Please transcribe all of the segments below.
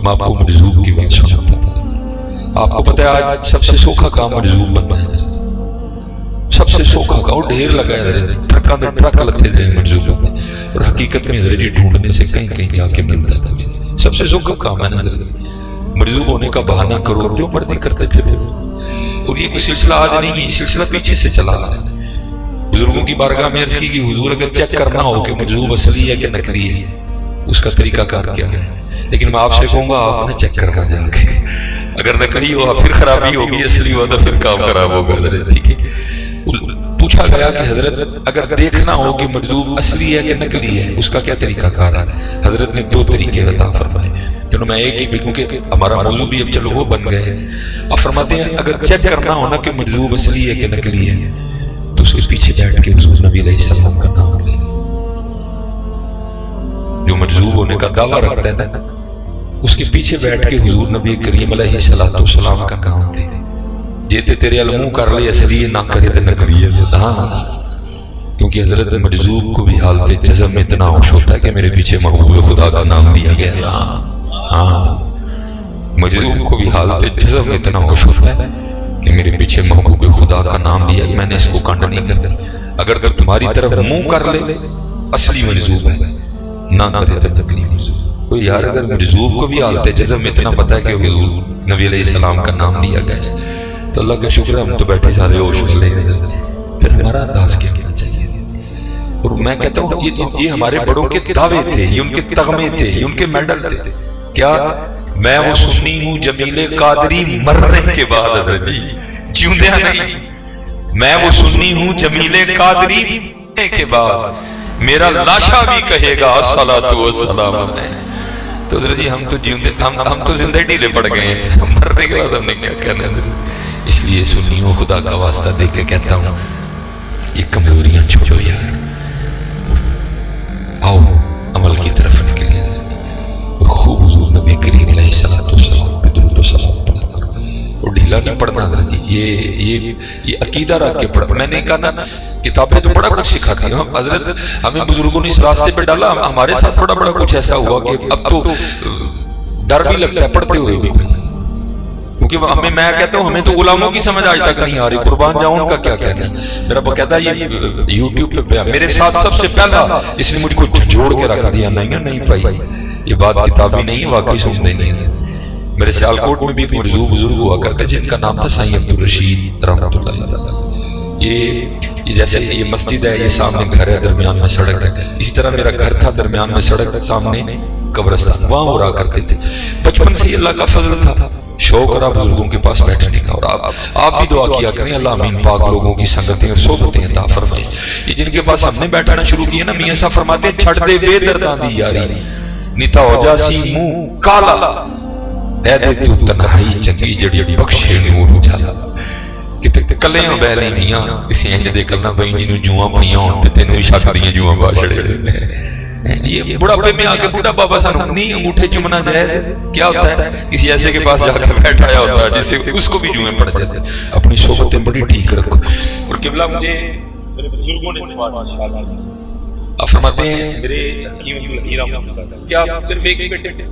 میں آپ کو مجذوب کی بات سناتا تھا. آپ کو پتہ ہے آج سب سے سوکھا کام مجذوب بننا ہے. سب سے سوکھا کام ڈھیر لگا ہے ٹرکاں دے ٹرک لتے تھے مجذوب بننے, اور حقیقت میں حضرت جی ڈھونڈنے سے کہیں کہیں جا کے ملتا ہے. سب سے سوکھا کام ہے نا مجذوب ہونے کا بہانہ کرو, جو مرضی کرتے پھرو. اور یہ کوئی سلسلہ آج نہیں ہے, یہ سلسلہ پیچھے سے چلا آ رہا ہے. بزرگوں کی بارگاہ میں عرض کی کہ حضور اگر چیک کرنا ہو کہ مجذوب اصلی ہے کہ نقلی ہے, اس کا طریقہ کار کیا ہے. لیکن میں آپ سے کہوں گا آپ نے چیک کرنا جا کے, اگر نقلی ہوا پھر خرابی ہوگی, اصلی ہوا تو پھر کام خراب ہوگا. ٹھیک ہے. پوچھا گیا کہ حضرت اگر دیکھنا ہو کہ مجذوب اصلی ہے کہ نقلی ہے, اس کا کیا طریقہ کار ہے. حضرت نے 2 طریقے عطا فرمائے, جنہوں میں ایک ہی بھی, کیونکہ ہمارا موضوع بھی اب چلو وہ بن گئے. آپ فرماتے ہیں اگر چیک کرنا ہونا کہ مجذوب اصلی ہے کہ نقلی ہے, تو اس کے پیچھے بیٹھ کے حضور نبی علیہ السلام کا نام لے. جو مجذوب ہونے کا دعویٰ رکھتا ہے نا, اس کے پیچھے بیٹھ کے حضور نبی کریم علیہ السلام کا نام لے. جیتے تیرے علموں کر لے اصلی نہ کرے تو نقلی ہے. ہاں, کیونکہ حضرت مجذوب کو بھی حالت جزم میں اتنا ہوش ہوتا ہے کہ میرے پیچھے محبوب خدا کا نام لیا گیا. ہاں, مجذوب کو بھی حالت جزم میں اتنا ہوش ہوتا ہے کہ میرے پیچھے محبوب خدا کا نام لیا, میں نے اس کو کانڈ نہیں کرتا. اگر تو تمہاری طرف منہ کر لے اصلی مجذوب ہے, نہ کرے تو نقلی مجذوب. کوئی یار اگر مجذوب کو بھی حالت جزم میں اتنا پتا ہے کہ حضور نبی علیہ السلام کا نام لیا گیا, تو اللہ کا شکر ہے ہم تو بیٹھے سارے ہوش کر لیں گے. پھر ہمارا انداز کیا ہونا چاہیے. اور میں کہتا ہوں یہ ہمارے بڑوں کے دعوے تھے, یہ ان کے تغمے تھے, یہ ان کے میڈل تھے. کیا میں وہ سنی ہوں جمیل قادری مرنے کے بعد, حضرت جی جیوندیا نہیں, میں وہ سنی ہوں جمیل قادری مرنے کے بعد, میرا لاشا بھی کہے گا الصلاۃ والسلام علیہ. تو حضرت جی ہم تو جیوندے, ہم تو زندہ ڈھیلے پڑ گئے ہیں, مرنے کے بعد ہم نے کیا کہنا ہے. اس لیے سنیوں خدا کا واسطہ دے کے کہتا ہوں یہ کمزوریاں چھوڑو یار, آؤ عمل کی طرف نکلیں, اور خوب حضور نبی کریم علیہ السلام پہ درود و سلام پڑھا کرو. اور ڈھیلا نہیں پڑھنا حضرت جی, یہ عقیدہ رکھ کے پڑھا. میں نے کہا نا کتابیں تو بڑا کچھ سکھاتی ہیں, حضرت ہمیں بزرگوں نے اس راستے پہ ڈالا, ہمارے ساتھ بڑا کچھ ایسا ہوا کہ اب تو ڈر بھی لگتا ہے پڑھتے ہوئے بھی. کیونکہ میں کہتا ہوں ہمیں تو غلاموں کی سمجھ آج تک نہیں آ رہی, قربان جاؤں ان کا کیا کہنا ہے. میرا وہ کہتا ہے یہ یوٹیوب پہ پیا میرے ساتھ سب سے پہلا اس نے مجھ کو جھنجھوڑ کے رکھ دیا. نہیں پائی, یہ بات کتابی نہیں ہے, واقعی سنتے نہیں ہے. میرے سیالکوٹ میں بھی ایک مرزوق بزرگ ہوا کرتے جن کا نام تھا سائیں عبدالرشید رحمۃ اللہ تعالیٰ. یہ جیسے یہ مسجد ہے, یہ سامنے گھر ہے, درمیان میں سڑک ہے, اسی طرح میرا گھر تھا, درمیان میں سڑک, سامنے قبرستان, وہاں ہو رہا کرتے تھے. بچپن سے اللہ کا فضل تھا, شوق رہا بزرگوں کے پاس بیٹھنے کا. اور آپ بھی دعا کیا کریں اللہ امین پاک لوگوں کی سنگتیں اور صحبتیں عطا فرمائے. یہ جن کے پاس ہم نے بیٹھنا شروع کیا نا, میاں صاحب فرماتے ہیں چھڑ دے بے درداں دی یاری, نیتا ہو جاسی منہ کالا, اے دے تو تنہائی چنگی جڑی بخشے نور اجالا. کتے کلیاں بہلی میاں کسی انج دے کلنا بھائی جنوں جواں پھیاں ہون تے تینوں شک دیاں جواں با چھڑے. یہ بڑھاپے میں آ کے بوڑھا بابا سانو نہیں انگوٹھے چومنا جائز کیا ہوتا ہے, کسی ایسے کے پاس جا کے بیٹھایا ہوتا ہے جس سے اس کو بھی جوئیں پڑ جاتے. اپنی صحبتیں بڑی ٹھیک رکھو. اور قبلہ مجھے میرے بزرگوں نے آپ فرماتے ہیں میرے حکیم علی رحمۃ, کیا آپ صرف ایک بیٹے تھے؟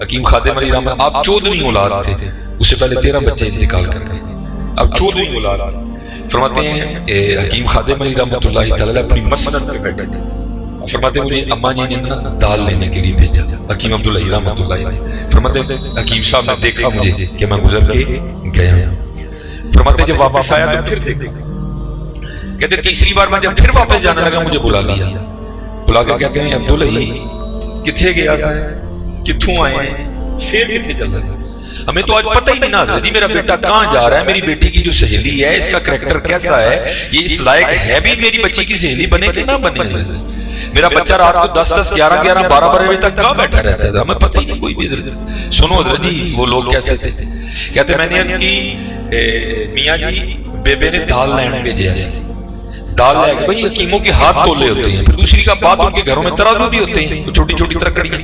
حکیم خادم علی رحمۃ, آپ 14ویں اولاد تھے, اس سے پہلے 13 بچے انتقال کر گئے, اب 14ویں اولاد. فرماتے ہیں حکیم خادم علی رحمۃ اللہ تعالی اپنی مسند پہ بیٹھے تھے. فرماتے مجھے اماں جی نے نا دال لینے کے لیے بھیجا, حکیم عبداللہ رحمۃ اللہ علیہ. فرماتے حکیم صاحب نے دیکھا مجھے کہ میں گزر کے گیا. فرماتے جب واپس آیا تو پھر دیکھا, کہتے تیسری بار میں جب پھر واپس جانے لگا مجھے بلا لیا, بلا کے کہتے ہیں عبداللہ کتھے گیا سا, کتھوں آئے, پھر کتھے چل رہے ہیں. ہمیں تو آج پتہ ہی نہیں نا جی میرا بیٹا کہاں جا رہا ہے, میری بیٹی کی جو سہیلی ہے اس کا کریکٹر کیسا ہے, یہ اس لائق ہے بھی میری بچی کی سہیلی بنے کہ نہ بنے. میرا بچہ رات کو 10 11 12 بجے تک کہاں بیٹھا رہتا ہے, ہمیں پتہ ہی نہیں کوئی بھی. سنو حضرت جی وہ لوگ کیسے تھے, کہتے میں نے عرض کی میاں جی بیبے نے دال لین بھیجا سی, دال لے کے بھائی حکیموں کے ہاتھ تولے ہوتے ہیں, پھر دوسری کا بات ان کے گھروں میں ترازو بھی ہوتے ہیں, چھوٹی چھوٹی ترکڑیاں.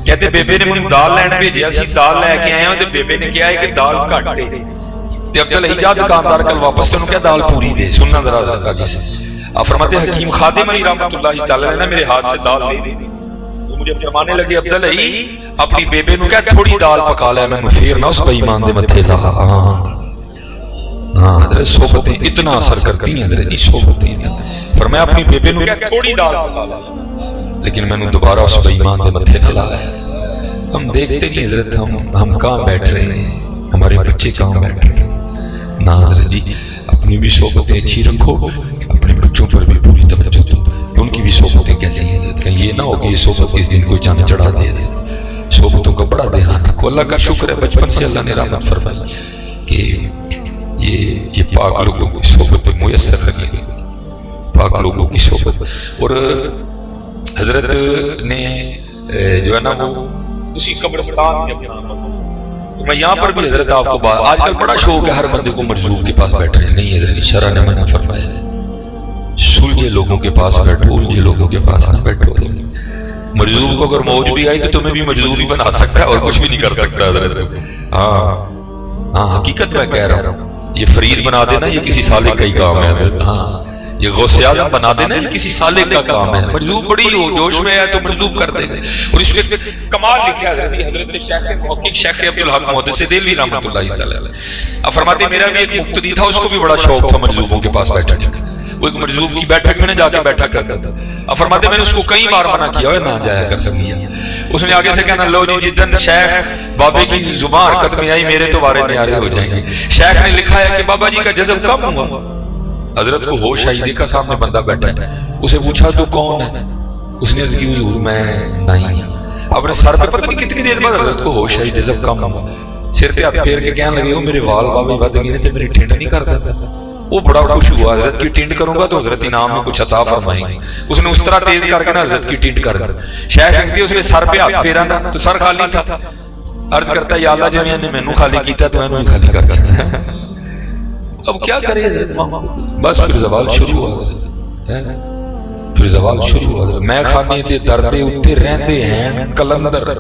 کہتے بیبے نے مجھے دال لین بھیجا سی, دال لے کے آیا ہوں تے بیبے نے کیا ہے کہ دال گھٹ ہے, تے عبداللہ جا دکاندار کل واپس تے انہوں کیا دال پوری دے. سننا ذرا آگے سے. آپ فرماتے حکیم خادم علی رحمۃ اللہ تعالی نے میرے ہاتھ سے دال لے لی, مجھے فرمانے لگے عبداللہ اپنی بیبے نو کہہ تھوڑی دال پکا لے میں پھر نہ اس بے ایمان دے متھے لا. ہاں حضرت صحبتیں اتنا اثر کرتی ہیں حضرت، صحبتیں اتنا. فرمایا اپنی بیبے نو کہہ تھوڑی دال پکا لے، لیکن میں نے دوبارہ اس بے ایمان دے متھے نہ لایا. ہم دیکھتے نہیں حضرت ہم کہاں بیٹھ رہے ہیں، ہمارے بچے کہاں بیٹھ رہے ہیں. نہ حضرت جی اپنی بھی صحبتیں اچھی رکھو، اپنے بچوں پر بھی پوری توجہ دو کہ ان کی بھی صحبتیں کیسی ہیں حضرت. کہیں یہ نہ ہو کہ یہ صحبت کس دن کوئی چاند چڑھا دے. صحبتوں کا بڑا دھیان رکھو. اللہ کا شکر ہے بچپن سے اللہ نے رحمت فرمائی کہ یہ پاک لوگوں کی صحبت میسر لگی، پاک لوگوں کی صحبت. اور حضرت نے جو ہے نا وہ اسی قبرستان میں اپنا، میں یہاں پر بھی حضرت آپ کو بات، آج کل بڑا شوق ہے ہر بندے کو مجذوب کے پاس بیٹھنے. نہیں حضرت شرع نے منع فرمایا سلجھے لوگوں کے پاس بیٹھو، الجھے لوگوں کے پاس نہ بیٹھو. مجذوب کو اگر موج بھی آئی تو تمہیں بھی مجذوب ہی بنا سکتا ہے اور کچھ بھی نہیں کر سکتا حضرت. ہاں حقیقت میں کہہ رہا ہوں. یہ فرید بنا دینا یہ کسی سالک کا ہی کام ہے. ہاں یہ غوث اعظم بنا دینا یہ کسی سالک کا کام ہے. مجذوب بڑی ہو جوش میں ہے تو مجذوب کر دے گا. اور اس میں کمال لکھا ہے حضرت شیخ محقق شیخ عبدالحق محدث دہلوی رحمۃ اللہ تعالی علیہ فرماتے میرا بھی ایک مقتدی تھا، اس کو بھی بڑا شوق تھا مجذوبوں کے پاس بیٹھنے کا. وہ ایک مجذوب کی بیٹھک میں جا کے بیٹھا کرتا تھا. اب فرماتے میں نے اس کو کئی بار منع کیا ہے نہ جایا کر سکیا. اس نے آگے سے کہنا لو جی جدن شیخ بابے کی زبان حرکت میں آئی میرے تو وارے نیارے ہو جائیں گے. شیخ نے لکھا ہے کہ بابا جی کا جذب کم ہوا. حضرت کو ہوش آئی، دیکھا سامنے بندہ بیٹھا ہے. اسے پوچھا تو کون ہے؟ اس نے عرض کی حضور میں نہیں. اپنے سر پہ پتہ نہیں کتنی دیر بعد حضرت کو ہوش آئی، جذب کم ہوا. سر پہ ہاتھ پھیر کے کہنے لگے میرے وال بابے ود گئے تو میری ٹھنڈ نہیں کر دیتا. وہ بڑا خوش ہوا حضرت کی ٹینٹ کروں گا تو حضرت انعام میں کچھ عطا فرمائیں گے. اس نے اس طرح تیز کر کے نا حضرت کی ٹینٹ کر دی. شیخ کہتی ہے اس نے سر پہ ہاتھ پھیرا نا تو سر خالی تھا. عرض کرتا ہے یا اللہ جب نے مینوں خالی کیتا تو میں خالی کر سکتا. اب کیا کرے حضرت، بس پھر زوال شروع ہوا. پھر زوال شروع ہوا. میں خانے دے دردے اتے رہندے ہیں کلندر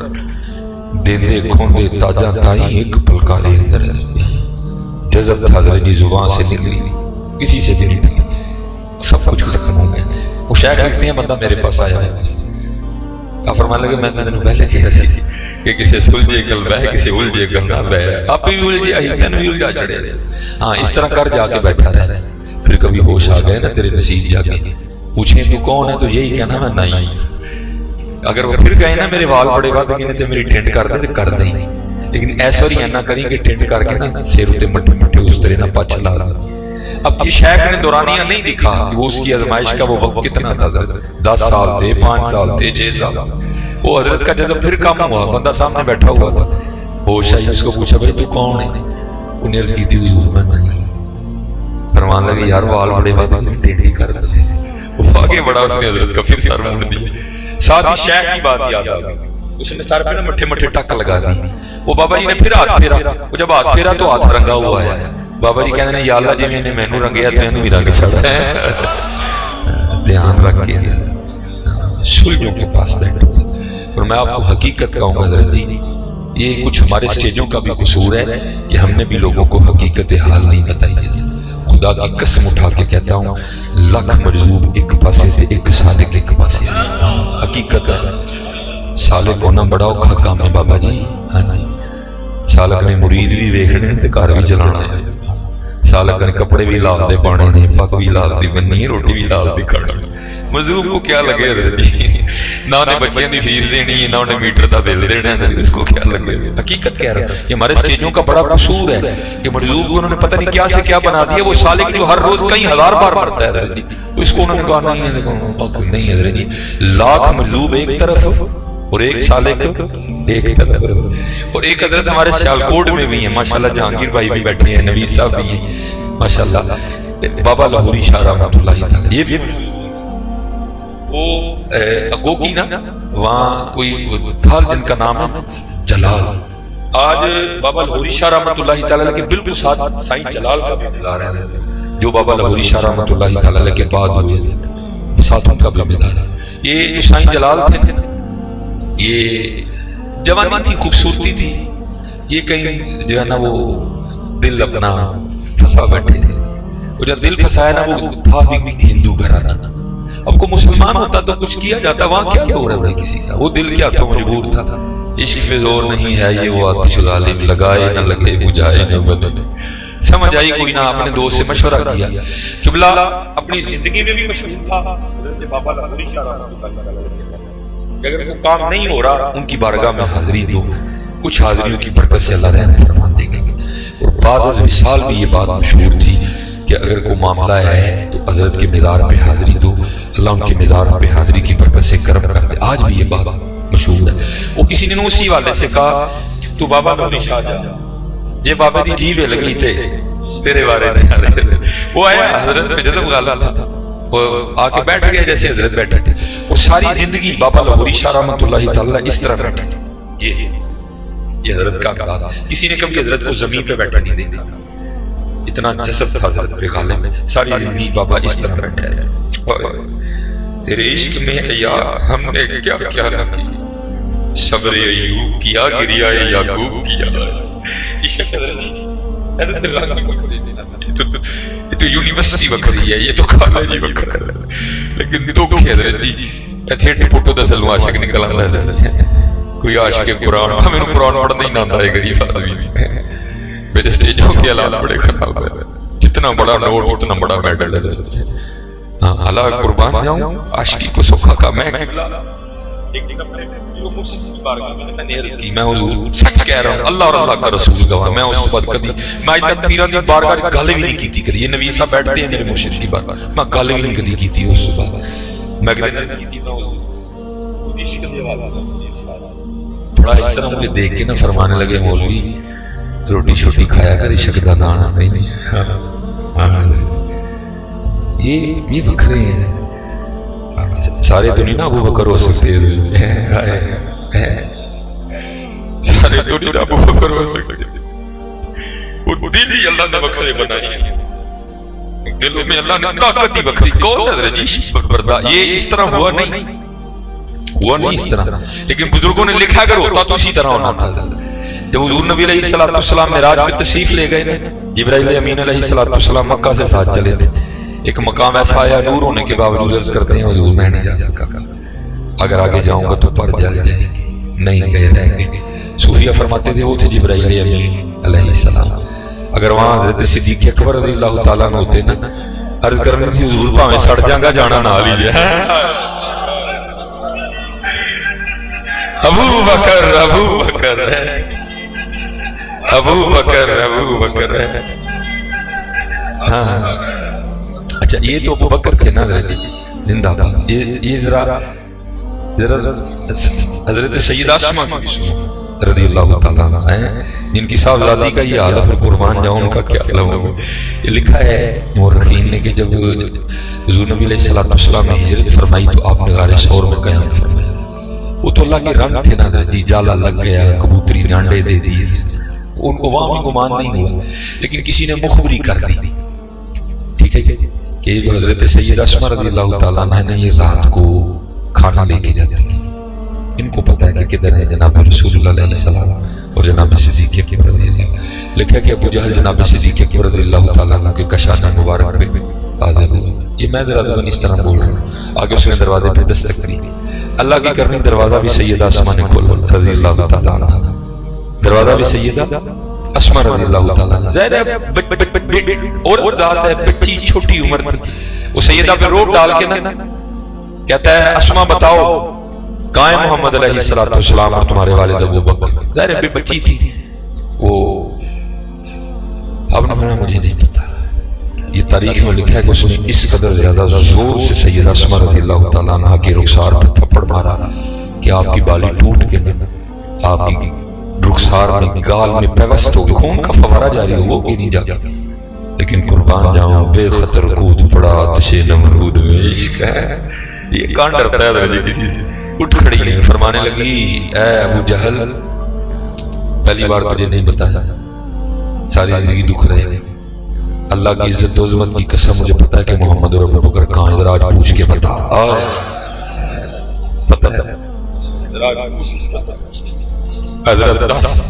دیندے کھوندے تاجاں تائیں ایک پلکارے اندر. جذب تھا حضرت جی زبان سے نکلی کسی سے بھی نہیں نکلی، سب کچھ ختم ہو گیا. وہ شیخ لکھتے ہیں بندہ میرے پاس آیا ہے. آپ فرمانے لگے میں تو تینوں پہلے کہا سی کہ کسی سلجھے گل بہ کسی الجھے گل نہ بہ. آپ بھی الجھے آئی تینوں بھی الجھا چڑھے. ہاں اس طرح کر جا کے بیٹھا رہے. پھر کبھی ہوش آ گئے نا تیرے نصیب جا کے پوچھیں تو کون ہے تو یہی کہنا میں نہیں. اگر وہ پھر گئے نا میرے وال بڑے ود گئے تو میری ٹینٹ کر دیں تو کر دیں. لیکن ایسا ہی نہ کریں کہ ٹینٹ کر کے نا سیر ہوتے مٹھے مٹھے اس طرح نہ پچ لا دیں. اب یہ شیخ نے دورانیہ نہیں دکھا کہ وہ اس کی آزمائش کا وہ وقت کتنا تھا. 10 سال تھے، 5 سال تھے، 6 سال. وہ حضرت کا جذب پھر کم ہوا. بندہ سامنے بیٹھا ہوا تھا. ہوش آئی، اس کو پوچھا بھائی تو کون ہے؟ انہیں عرض کی تھی حضور میں نہیں. فرمان لگے یار وال بڑے بات ٹینٹی کر دے. وہ آگے بڑا اس نے حضرت کا پھر سر موڑ دیا. ساتھ ہی شیخ کی بات یاد آ گئی. اس نے سر پہ نا مٹھے مٹھے ٹک لگا دی. وہ بابا جی نے پھر ہاتھ پھیرا. وہ جب ہاتھ پھیرا تو ہاتھ رنگا ہوا ہے. بابا جی کہتے ہیں یا اللہ جی میں نے مینوں رنگیا تو اینوں بھی رنگ چھڑا ہے. دھیان رکھ کے سلجھوں کے پاس بیٹھو. اور میں آپ کو حقیقت کہوں گا حضرت جی یہ کچھ ہمارے سٹیجوں کا بھی قصور ہے کہ ہم نے بھی لوگوں کو حقیقت حال نہیں بتائی. خدا کی قسم اٹھا کے کہتا ہوں لاکھ مجذوب ایک پاسے تھے ایک سالک ایک پاسے. حقیقت ہے سالک ہونا بڑا اوکھا کام ہے بابا جی. ہاں جی سالک نے مرید بھی ویکھنے تے گھر بھی چلانا ہے. سالک نے کپڑے بھی لال دے پانے نے، پگ بھی لال دی بننی، روٹی بھی لال دی کھانی. مجذوب کو کیا لگے حضرت جی نہ انہیں بچیاں دی فیس دینی ہے نہ انہیں میٹر دا بل دینا ہے. اس کو کیا لگے. حقیقت کہہ رہا ہے کہ ہمارے سٹیجوں کا بڑا قصور ہے کہ مجذوب کو انہوں نے پتہ نہیں کیا سے کیا بنا دیا. وہ سالک جو ہر روز کئی ہزار بار پڑھتا ہے حضرت جی اس کو انہوں نے کہا نہیں ہے. نہیں حضرت جی لاکھ مجذوب ایک طرف اور ایک سالک ایک طرف. اور ایک حضرت ہمارے سیالکوٹ میں بھی ہیں ماشاءاللہ، جہانگیر بھائی بھی بیٹھے ہیں، نوید صاحب بھی ہیں ماشاءاللہ. بابا لاہوری شاہ رحمۃ اللہ تعالی یہ بھی وہ اگو کی نا وہاں کوئی تھا جن کا نام ہے جلال. آج بابا لاہوری شاہ رحمۃ اللہ تعالی کے بالکل ساتھ سائیں جلال کا بھی مزار ہے جو بابا لاہوری شاہ رحمۃ اللہ تعالی کے بعد ہوئے ساتھ ان کا بھی مزار ہے. یہ جو سائیں جلال تھے یہ جوانی تھی، خوبصورتی تھی. یہ کہیں جو ہے نا وہ دل اپنا پھنسا بیٹھے تھے. وہ جب دل پھنسایا نا وہ تھا بھی ہندو گھرانہ. اب کو مسلمان ہوتا تو کچھ کیا جاتا, وہاں کیا زور ہے بھائی کسی کا, وہ دل کیا تو مجبور تھا, عشق پہ زور نہیں ہے یہ وہ آتش ظالم, لگائے نہ لگے بجھائے نہ بنے. سمجھ آئی کوئی نہ. آپ نے دوست سے مشورہ کیا, قبلہ اپنی زندگی میں بھی مشہور تھا حضرت بابا لاہوری شاہ رحمۃ اللہ علیہ, اگر وہ کام نہیں ہو رہا ان کی بارگاہ میں حاضری دو, کچھ حاضریوں کی برکت سے اللہ رحم فرما دے گا. اور بعد از وصال بھی یہ بات مشہور تھی کہ اگر کوئی معاملہ ہے تو حضرت کے مزار پہ حاضری دو, اللہ ان کے مزار پہ حاضری کی برکت سے کرم کر دے. آج بھی یہ بات مشہور ہے. وہ کسی نے اسی والے سے کہا تو بابا لاہوری شاہ جا جے بابے دی جیوے لگی تے تیرے بارے میں. وہ آیا حضرت پہ جذب غالب تھا, وہ آ کے بیٹھ گیا جیسے حضرت بیٹھے تھے. وہ ساری زندگی بابا لاہوری شاہ رحمۃ اللہ تعالیٰ اس طرح بیٹھے. یہ حضرت کا انداز. کسی نے کبھی حضرت کو زمین پہ بیٹھا نہیں دیکھا, اتنا جذب تھا حضرت پہ غالب میں. ساری زندگی بابا اس طرح بیٹھے ہیں. تیرے عشق میں یا ہم نے کیا کیا نہ کی, صبر ایوب کیا, گریا یعقوب کیا. عشق حضرت یہ تو یونیورسٹی وکری ہے, یہ تو کالج وکر ہے, لیکن دکھ حضرت جی ایتھے فوٹو دا سلو عاشق نکل آندا ہے. کوئی عاشق قرآن, ہمیں قرآن پڑھنا ہی نہ آتا ہے غریب آدمی. میرے سٹیجوں کے حالات بڑے خراب ہے, جتنا بڑا نوٹ اتنا بڑا میڈل ہے. ہاں اللہ قربان جاؤں عاشقی کو سکھا کا. میں میں حضور سچ کہہ رہا ہوں, اللہ اور اللہ کا رسول گواہ, میں اس وقت کبھی میں اج تک پیروں دی بارگاہ گل بھی نہیں کیتی کری. یہ نبی صاحب بیٹھتے ہیں میرے مرشد کی بات, میں گل بھی نہیں کبھی کیتی اس وقت. میں بڑا اس طرح مجھے دیکھ کے نہ فرمانے لگے مولوی روٹی شوٹی کھایا کر, عشق دا نام نہیں. یہ وکھرے ہیں سارے تو نہیں نا ابو بکر ہو سکتے, سارے تو نہیں نا ابو بکر ہو سکتے. وہ دل ہی اللہ نے وکھرے بنائی ہیں, دلوں میں اللہ نے طاقت ہی وکھری. کون نظر ہے یہ اس طرح ہوا نہیں اس طرح, لیکن بزرگوں نے لکھا اگر ہوتا تو اسی طرح ہونا تھا. جب حضور نبی علیہ السلام معراج میں تشریف لے گئے, جبرائیل امین علیہ السلام مکہ سے ساتھ چلے تھے. ایک مقام ایسا آیا نور ہونے کے باوجود عرض کرتے ہیں حضور میں نہیں جا سکا, اگر آگے جاؤں گا تو پر جل جائے گی, نہیں گئے رہ گئے. صوفیہ فرماتے تھے وہ تھے جبرائیل امین علیہ السلام. اگر وہاں حضرت صدیق اکبر رضی اللہ تعالیٰ عنہ ہوتے نا, عرض کرنی تھی حضور پاویں سڑ جاں گا جانا نہ لیجیے. ابو بکر ہے, ابو بکر ہے. ہاں اچھا یہ تو ابو بکر تھے نا زندہ باد. یہ ذرا حضرت سیدہ اسماء رضی اللہ تعالیٰ عنہ ہیں جن کی صاحبزادی کا یہ حال ہے, پھر قربان جاؤں ان کا کیا حال ہوگا. یہ لکھا ہے مورخین نے کہ جب حضور نبی علیہ السلام نے ہجرت فرمائی تو آپ نے غار ثور میں قیام فرمایا. وہ تو اللہ کے رنگ تھے نا جی, جالا لگ گیا, کبوتری نے انڈے دے دیے, ان کو وہاں بھی گمان نہیں ہوا, لیکن کسی نے مخبری کر دی. ٹھیک ہے کہ جو حضرت سیدہ اسماء رضی اللہ تعالیٰ عنہ نے یہ رات کو کھانا لے کے جاتی ہیں, ان کو پتہ ہے کہ کدھر ہے جناب رسول اللہ علیہ السلام اور جناب صدیق اکبر رضی اللہ. لکھا کہ ابو جہل جناب صدیق اکبر رضی اللہ تعالیٰ عنہ کے کشانہ مبارک پہ حاضر ہوا. یہ میں ذرا دبن اس طرح بول رہا ہوں. آگے اس نے دروازے پہ دستک دی, اللہ کی کرنی دروازہ بھی سیدہ اسماء نے کھولا رضی اللہ تعالیٰ عنہ. دروازہ بھی سیدہ اسماء رضی اللہ تعالیٰ عنہ. ظاہر ہے اور ذات ہے, بچی چھوٹی عمر تھی. وہ سیدہ پہ روپ ڈال کے نا کہتا ہے اسماء بتاؤ کہاں ہے محمد علیہ السلام اور تمہارے والد ابو بکر. ظاہر ہے بچی تھی وہ. اب نے مجھے نہیں پتا, یہ تاریخ میں لکھا ہے کہ اس نے اس قدر زیادہ زور سے سیدہ اسماء رضی اللہ تعالیٰ عنہ کی رخسار پر تھپڑ مارا کہ آپ کی بالی ٹوٹ کے آپ کی رخسار میں گال میں پیوست ہو گئی, خون کا فوارہ جاری ہو, وہ گری جا گئی. لیکن قربان جاؤں بے خطر کود پڑا آتش نمرود میں عشق ہے. یہ کہاں ڈرتا ہے کسی سے. اٹھ کھڑی نہیں, فرمانے لگی اے ابو جہل پہلی بار تجھے نہیں بتایا, ساری زندگی دکھ رہے ہیں. اللہ کی عزت و عظمت کی قسم مجھے پتا ہے کہ محمد اور ابو بکر کہاں ہیں, ذرا آج پوچھ کے بتا. پتہ ہے حضرت دس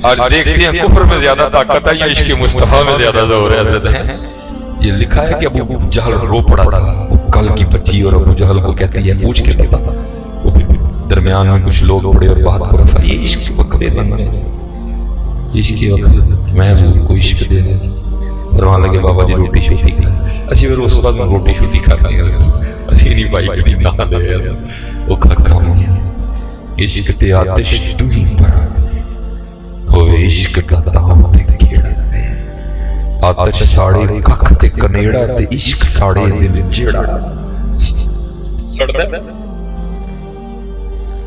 آج دیکھتے ہیں کفر میں زیادہ طاقت ہے یا عشق مصطفیٰ میں زیادہ زور ہے حضرت ہیں. یہ لکھا ہے کہ ابو جہل رو پڑا تھا, کل کی بچی اور ابو جہل کو کہتی ہے پوچھ کے بتا. وہ درمیان میں کچھ لوگ پڑے اور بات کو رفع. یہ عشق کے وقفے بن گئے. عشق کے وقت میں حضور کو عشق دے گا. فرمان لگے بابا جی روٹی شوٹی کھا. اسی پھر اس وقت میں روٹی شوٹی کھاتے ہیں. اسی نہیں بھائی کدی نہ دے وہ کھا گیا. عشق تے آتش دوہی پرا ہوئے عشق دا تاؤں تے کیڑا. آتش ساڑے ککھ تے کنیڑا تے عشق ساڑے دل جیڑا.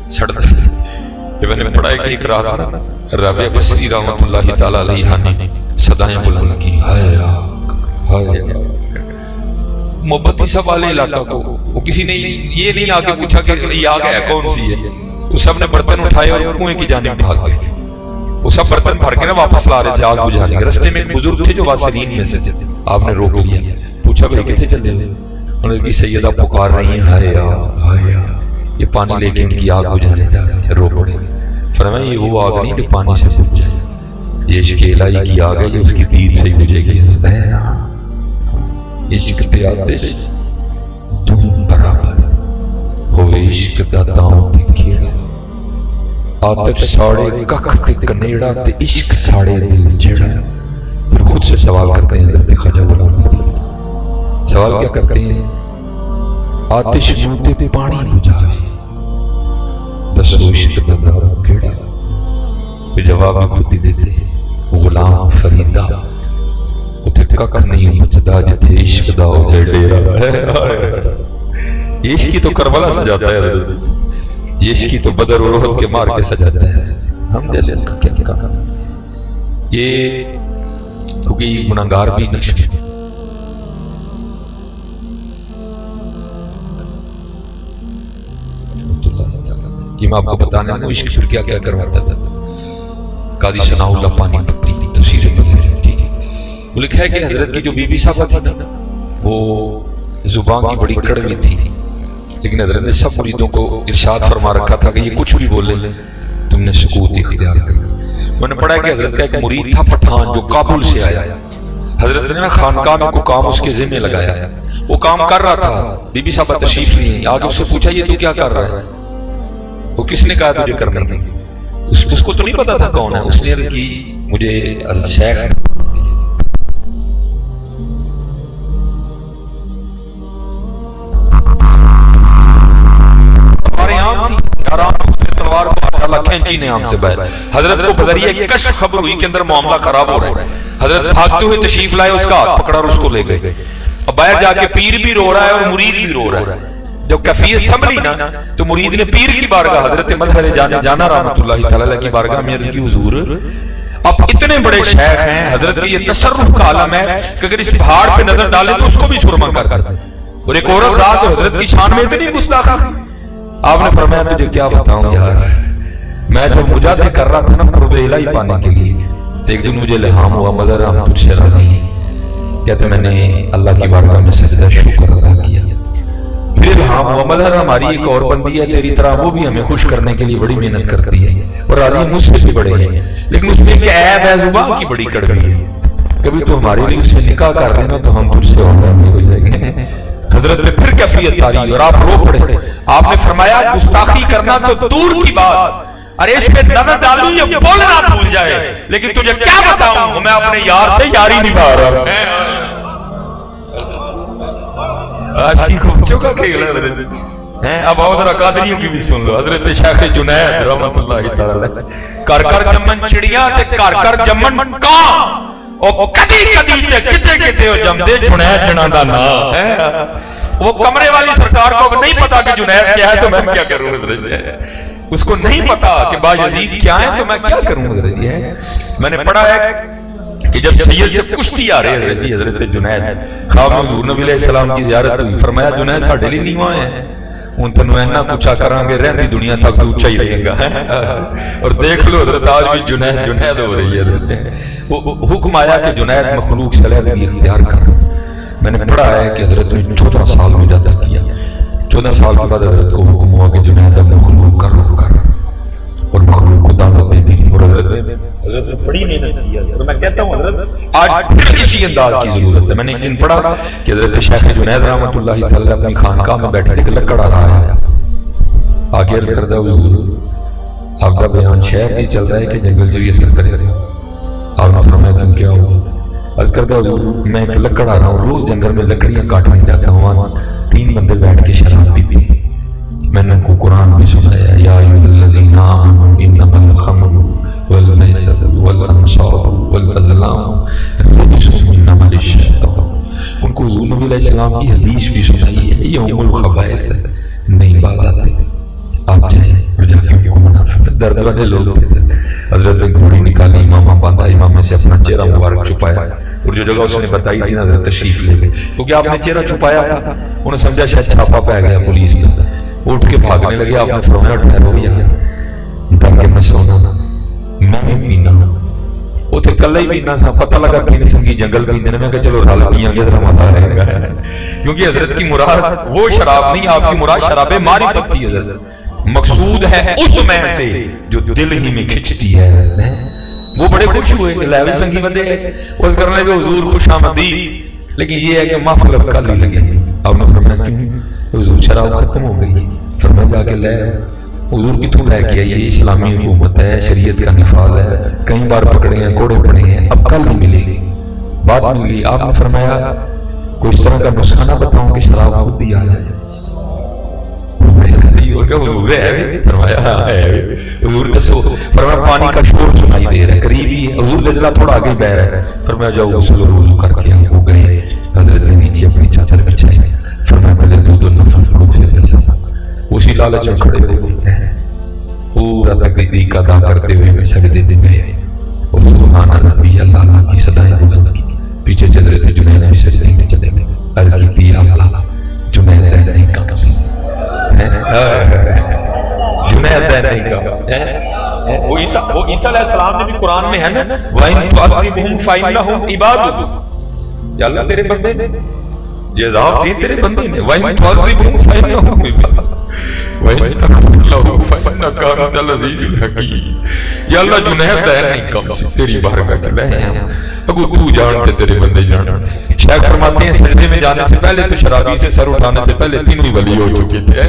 سڑتا یہ میں نے پڑھا ہے کہ ایک رات رابعہ بصری رحمت اللہ تعالیٰ علیہ نے صدائیں بلند کی. ہائے ہائے محبتی سب والے علاقہ کو وہ کسی نے یہ نہیں آگے پوچھا کہ یہ آگ ہے کون سی ہے. وہ سب نے برتن اٹھائے اور کنویں کی جانب بھاگ گئے. وہ سب برتن بھر کے نا واپس لا رہے تھے آگ بجھانے کے. رستے میں ایک بزرگ تھے جو واسلین میں سے تھے. آپ نے روک لیا, پوچھا بھائی کتنے چل رہے. انہوں نے کہا سیدہ پکار رہی ہیں ہائے ہائے یہ پانی لے کے ان کی آگ بجھانے جا رہے ہیں. رو پڑے. فرمایا یہ وہ آگ نہیں جو پانی سے بجھ جائے. یہ عشق الہی کی آگ ہے یہ اس کی دید سے ہی بجھے گی. عشق تے آتش دونوں برابر ہوئے عشق دا تاؤں تے کیڑا. آتش ساڑے ککھ تے کنیڑا تے عشق ساڑے دل جیڑا. پھر خود سے سوال کرتے ہیں حضرت خواجہ غلام فرید. سوال کیا کرتے ہیں؟ آتش منہ تے پانی بجھاوے دسو عشق دا دارو کیڑا. پھر جواب بھی خود ہی دیتے ہیں غلام فریدہ اتھے ککھ نہیں بچدا جتھے عشق دا ہو جائے ڈیرا. یہ عشق کی تو کربلا سجاتا ہے. یہ عشق کی تو بدر اور احد کے مار کے سجاتا ہے. ہم جیسے اس کا کیا کہا. یہ کیونکہ گناہگار بھی نقش یہ میں آپ کو بتانا ہے عشق پھر کیا کیا کرواتا تھا. قاضی ثناء اللہ پانی پتی تفسیر مزید ٹھیک ہے. وہ لکھا ہے کہ حضرت کی جو بی بی صاحبہ تھی نا وہ زبان کی بڑی کڑوی تھی, لیکن حضرت نے سب مریدوں کو ارشاد فرما رکھا تھا کہ یہ کچھ بھی بولے تم نے سکوت اختیار کرنا. میں نے پڑھا ہے کہ حضرت کا ایک مرید تھا پٹھان جو کابل سے آیا. حضرت نے نا خانقاہ میں کو کام اس کے ذمہ لگایا. وہ کام کر رہا تھا, بی بی صاحبہ تشریف لیے. آگے اس سے پوچھا یہ تو کیا کر رہا ہے؟ وہ کس نے کہا تجھے کرنا تھا؟ اس کو تو نہیں پتا تھا کون ہے. اس نے عرض کی مجھے شیخ ہمارے یہاں تھی تلوار کو کھینچی نے آم سے باہر. حضرت کو بدریہ کشف خبر ہوئی کہ اندر معاملہ خراب ہو رہا ہے. حضرت بھاگتے ہوئے تشریف لائے, اس کا ہاتھ پکڑا اور اس کو لے گئے. اب باہر جا کے پیر بھی رو رہا ہے اور مرید بھی رو رہا ہے. جب کیفیت سنبھلی نا تو مرید نے پیر کی بارگاہ حضرت مظہر جانا رحمت اللہ تعالی کی بارگاہ میں عرض کی حضور اب اتنے بڑے شیخ ہیں, حضرت کی یہ تصرف کا عالم ہے کہ اگر اس پہاڑ پہ نظر ڈالے تو اس کو بھی سرما کر دیتا ہے. اور ایک عورت ذات حضرت کی شان میں اتنی گستاخی. آپ نے فرمایا تجھے کیا بتاؤں یار, میں جو مجاہدے کر رہا تھا نا قرب الہی پانے کے لیے, تو ایک دن مجھے الہام ہوا مظہر ہم تجھ سے راضی ہیں. کہتے میں نے اللہ کی بارگاہ میں سجدہ شکر ادا کیا. پھر الہام ہوا مظہر ہماری ایک اور بندی ہے تیری طرح, وہ بھی ہمیں خوش کرنے کے لیے بڑی محنت کرتی ہے اور راضی مجھ سے بھی بڑے ہیں, لیکن اس میں ایک عیب ہے زبان کی بڑی کڑوی ہے. کبھی تو ہمارے لیے اس سے نکاح کر لینا تو ہم تجھ سے اور راضی ہو جائیں گے. حضرت نے پھر کیفیت تاری اور آپ رو پڑے. آپ نے فرمایا گستاخی کرنا تو دور کی بات, ارے اس پہ نظر ڈالوں یہ بولنا بھول جائے, لیکن تجھے کیا بتاؤں میں اپنے یار سے یاری نبھا رہا ہوں. آج کی خوبچوں کا کھیل ہے. اب آؤ ذرا قادریوں کی بھی سن لو. حضرت شیخ جنید رحمت اللہ تعالی کر کر جمن چڑیاں تے کر کر جمن کان او کدی کدی تے کتے کتے او جمدے جنید جنا دا نام ہے. وہ کمرے والی سرکار کو نہیں پتا کہ جنید کیا ہے تو میں کیا کروں حضرت. اس کو نہیں پتا کہ با یزید کیا ہے تو میں کیا کروں حضرت. میں نے پڑھا ہے کہ جب سید سے کشتی آ رہے ہیں حضرت جنید خواب میں حضور نبی علیہ السلام کی زیارت ہوئی. فرمایا جنید ساڈے لیے نیواں ہے, ہن تینوں اینا پوچھا کراں گے رہندی دنیا تک تو اونچا ہی رہے گا. اور دیکھ لو حضرت آج بھی جنید ہو رہی ہے. وہ حکم آیا کہ جنید مخلوق سے علیحدگی اختیار کر. میں نے پڑھا ہے کہ حضرت نے 14 سال مجاہدہ کیا. 14 سال کے بعد حضرت کو حکم ہوا کہ جنید اب مخلوق کر اور مخلوق کو دعوت دے دی. اور حضرت نے بڑی محنت کی ہے. تو میں کہتا ہوں حضرت آج پھر کسی انداز کی ضرورت ہے. میں نے ایک دن پڑھا کہ حضرت شیخ جنید رحمۃ اللہ تعالی اپنی خانقاہ میں بیٹھے ایک لکڑ آ رہا ہے, آگے عرض کرتا ہے حضور آپ کا بیان شہر جی چل رہا ہے کہ جنگل جو یہ اثر کرے گا. آپ نے فرمایا تم کیا ہوا؟ عرض کرتا ہے حضور میں ایک لکڑ آ رہا ہوں, روز جنگل میں لکڑیاں کاٹنے جاتا ہوں, وہاں 3 بندے بیٹھ کے شراب پیتے ہیں. میں نے ان کو قرآن بھی سنایا یا ایھا الذین آمنوا انما الخمر والمیسر والانصاب والازلام رجس من عمل الشیطان. ان کو حضور نبی علیہ السلام کی حدیث بھی سنائی ہے, یہ ام الخبائث ہے, نہیں بات آتے. آپ جائیں اور جا کے ان کو منافع درد والے لوگ تھے. حضرت نے گھوڑی نکالی, امامہ باندھا, امامے سے اپنا چہرہ مبارک چھپایا, اور جو جگہ اس نے بتائی تھی نا حضرت تشریف لے گئے, کیونکہ آپ نے چہرہ چھپایا تھا. انہوں نے سمجھا شاید چھاپا پہ گیا پولیس کا, اٹھ کے بھاگنے لگے. آپ نے فرمایا ٹھہرو گیا تاکہ میں سونا میں بھی پینا. وہ تھے کل ہی پینا سا, پتہ لگا کہ سنگی جنگل پیندے نے. میں کہ چلو رل پیاں گے ذرا مزہ آئے گا, کیونکہ حضرت کی مراد وہ شراب نہیں, آپ کی مراد شراب معرفت تھی. حضرت مقصود ہے اس میں سے جو دل ہی میں کھچتی ہے. وہ بڑے خوش ہوئے, لیول سنگی بندے اس کرنے لگے حضور خوش آمدید, لیکن یہ ہے کہ محفل اب کل ہی لگے. آپ نے فرمایا کیوں؟ حضور شراب ختم ہو گئی. فرمایا جا کے لے. حضور کتوں لے کے آئیے, اسلامی حکومت ہے, شریعت کا نفاذ ہے, کئی بار پکڑے ہیں, کوڑے پڑے ہیں, اب کل ہی ملے گی, بات مل گئی. آپ نے فرمایا کوئی اس طرح کا نسخہ نہ بتاؤں کہ شراب خود ہی آ جائے. حضور ہے, فرمایا حضور دسو. فرمایا پانی کا شور سنائی دے رہا ہے, قریب ہی ہے. حضور دجلہ تھوڑا آگے بہ رہا ہے. فرمایا جاؤ غسل اور وضو کر کے ہو گئے. حضرت نے نیچے اپنی چادر بچھائی. فرمایا پہلے 2 نفل پڑھو پھر دسا. اسی لالچ میں کھڑے ہوئے ہیں, پورا تقدیر ادا کرتے ہوئے میں سجدے میں گئے, اور سبحان ربی اللہ کی صدائیں بلند کی. پیچھے حضرت جنید بھی سجدے میں چلے گئے. عرض کی تھی اللہ جنید رہنے کا قسم, جنید رہنے کا قسم. وہ عیسیٰ علیہ السلام نے بھی قرآن میں ہے نا, وَإِن تُعَذِّبْهُمْ فَإِنَّهُمْ عِبَادُكَ, یا اللہ تیرے بندے نے یہ عذاب دی, تیرے بندے نے. وَإِن تُعَذِّبْهُمْ فَإِنَّهُمْ عِبَادُكَ وَإِن تَغْفِرْ لَهُمْ فَإِنَّكَ أَنْتَ الْعَزِيزُ الْحَكِيمُ. یا اللہ جنید رہنے کا قسم, تیری بارگاہ چلے ہیں, اگو تو جانتے تیرے بندے جان. شیخ فرماتے ہیں سجدے میں جانے سے پہلے تو شرابی سے سر اٹھانے سے پہلے 3 ہی ولی ہو چکے تھے.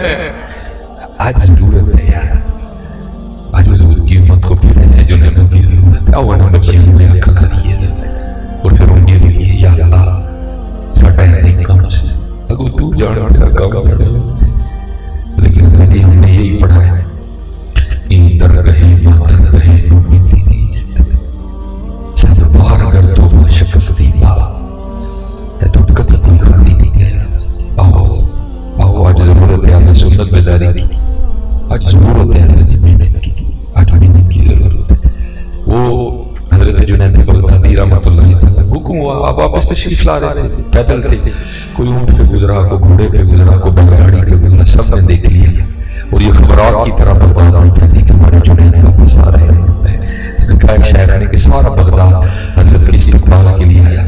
آج ضرورت ہے یار, آج حضور کی امت کو پھر ایسے جنیدوں کی ضرورت ہے. اولا بچیاں نے عقل آ رہی ہے, اور پھر ان کی بھی ہے یا اللہ ساٹا ہے کام سے, اگو تو جان تیرا کام پڑے. لیکن حضرت ہم نے یہی پڑھا ہے, این درگاہ ماں درگاہ نومیدی نیست, سب بار اگر تو شکستی با ہے تو کدی کوئی خالی نہیں گیا. آؤ آج ضرورت ہے ہمیں سنت بیداری کی, آج ضرورت ہے حضرت محنت کی, آج محنت کی ضرورت ہے. وہ حضرت جنید بغدادی رحمۃ اللہ تعالیٰ حکم ہوا, آپ واپس تشریف لا رہے تھے, پیدل تھے, کوئی اونٹ پہ گزرا, کوئی گھوڑے پہ گزرا, کوئی بیل گاڑی پہ گزرا, سب نے دیکھ لیا. اور یہ خبرات کی طرح بغداد میں پھیلی کہ ہمارے جنید واپس آ رہے ہیں. اس نے کہا ایک شاعر نے کہ سارا بغداد حضرت کے استقبال کے لیے آیا.